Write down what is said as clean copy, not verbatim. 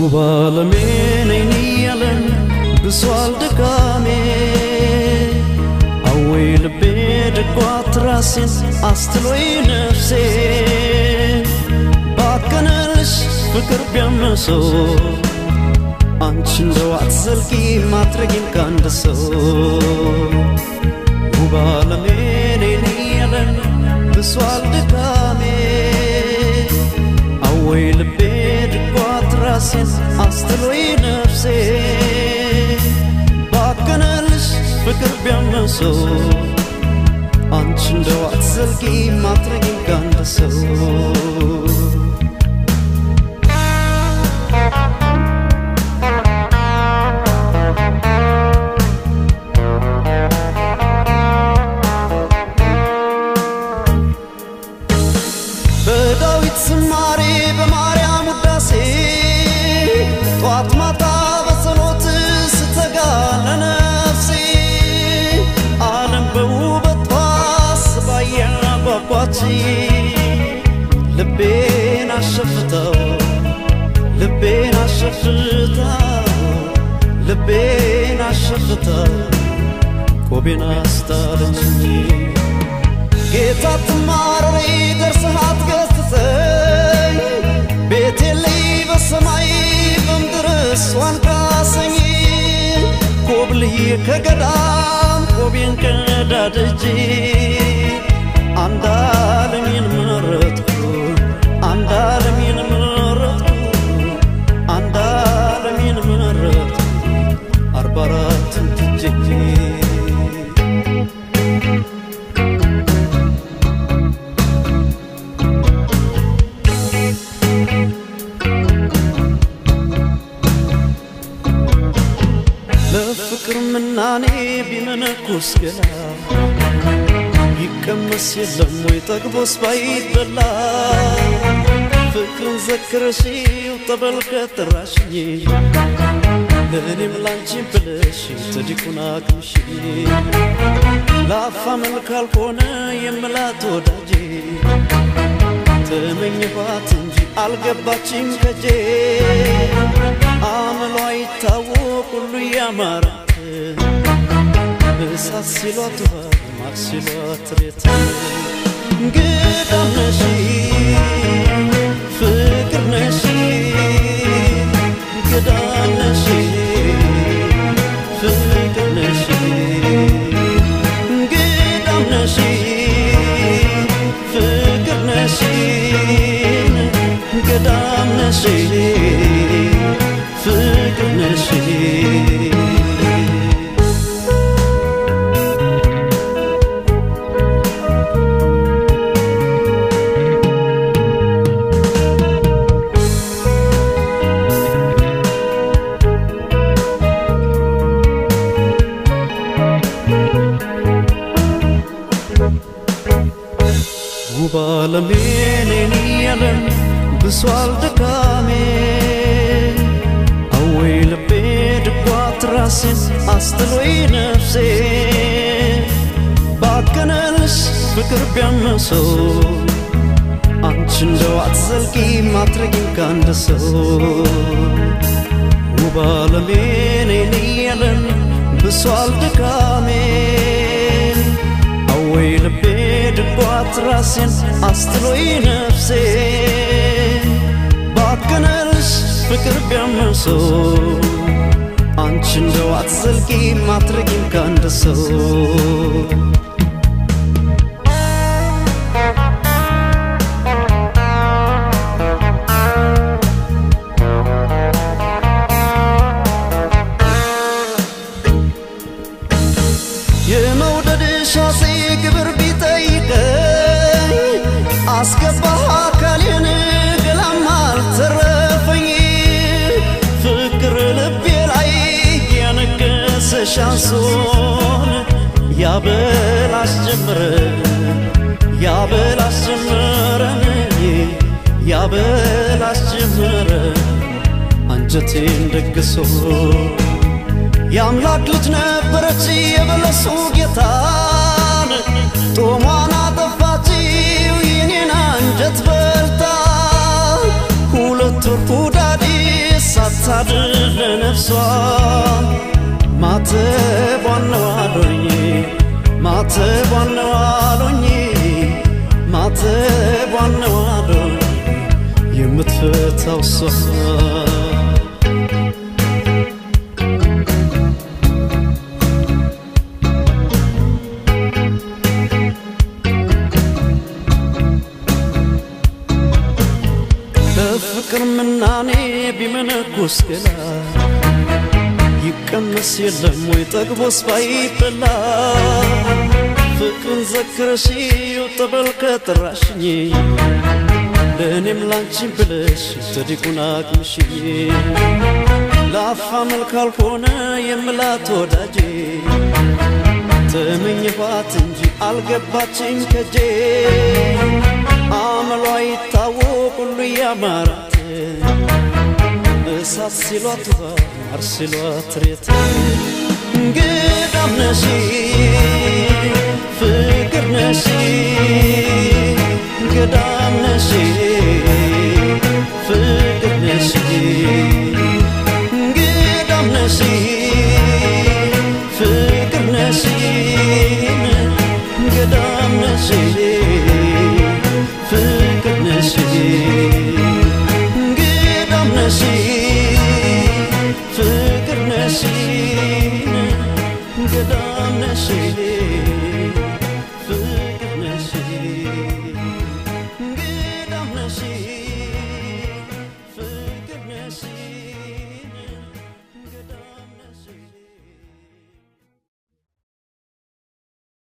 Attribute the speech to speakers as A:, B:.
A: وبالمين يلن بسوال دكامي أويل بيد قوات راسين أستلوي نفسي باكنلش فكر بيمسو አንቺን ለዋትዘልቂ ማትረጊን ካንደሰው وبالمين يلن بسوال دكامي أويل بيد قوات راسين أستلوي نفسي باكنلش فكر بيمسو አንቺን ለዋትዘልቂ ማትረጊን ካንደሰው ልቤን አሸፍተው ልቤን አሸፍተው ልቤን አሸፍተው ቆቤን አስታለችኝ ጌታ ትማረሪ ደርሰህ አትገስጸኝ ቤቴ ላይ በሰማይ በምድር እሷን ካሰኝ ኮብልዬ ከገዳም ቆቤን ቀዳድጄ አንዳለሚን መረጥኩ አንዳለሚን መረጥኩ አንዳለሚን መረጥኩ 44 ትጅጂ ለፍቅር ምናኔ ቢመነኩስ ገላ يكمس يلم ويطقبس بايدلا فكرن ذكرشي وطبل كتراشني لاني ملانشي بلشي تديكونا كمشي لا فامل كالكونا يملا توداجي تمني باتنجي القباتشين كجي عملوا يتاوو كلو يامارات بسات سيلواتها مارسيلوات ريتن قدام نشي فكر نشي قدام نشي فكر نشي قدام نشي فكر نشي قدام نشي فكر نشي وبالمين يلن بسوال دكامي أويل بيد قوات راسين أستلوي نفسي باكنلش فكر بيمسو አንቺን ለዋትዘልቂ ማትረጊን ካንደሰው وبالمين يلن بسوال دكامي أويل بيد قوات راسين أستلوي نفسي باكنلش فكر بيمسو አንቺን ለዋትዘልቂ ማትረጊን ካንደሰው አስገባህ አካሌን ገላም አልተረፈኝ ፍቅር ልቤ ላይ ያነገሰ ሻንሶን ያበላሽ ጀመረን ያበላሽ ጀመረ አንጀቴን ደግሶ የአምላክ ልጅ ነበረች የበለሱ ጌታን ጦሟን አጠፋችው የኔን አንጀት በልታ ሁለት ወር ሳታድር ለነፍሷ ማተቧን ነው አሉኝ ማተቧን ነው አሉኝ ማተቧን ነው አሉኝ የምትፈታው እሷ በፍቅር ምናኔ ቢመነኩስ ገላ ይቀመስ የለም ወይ ጠግቦስ ባይበላ ፍቅርን ዘክረሽው ጠበል ከጠራሽኝ ለእኔም ላንቺን ብለሽ ጸዲቁን አቅምሽኝ ለአፋ መልክ ካልሆነ የምላት ወዳጄ ተመኘኋት እንጂ አልገባችኝ ከጄ አመሏ ይታወቅ ሁሉ ያማራት እሳት ሲሏት ማር ሲሏት ሬት እንግዳም ነሽ ፍቅር ነሽ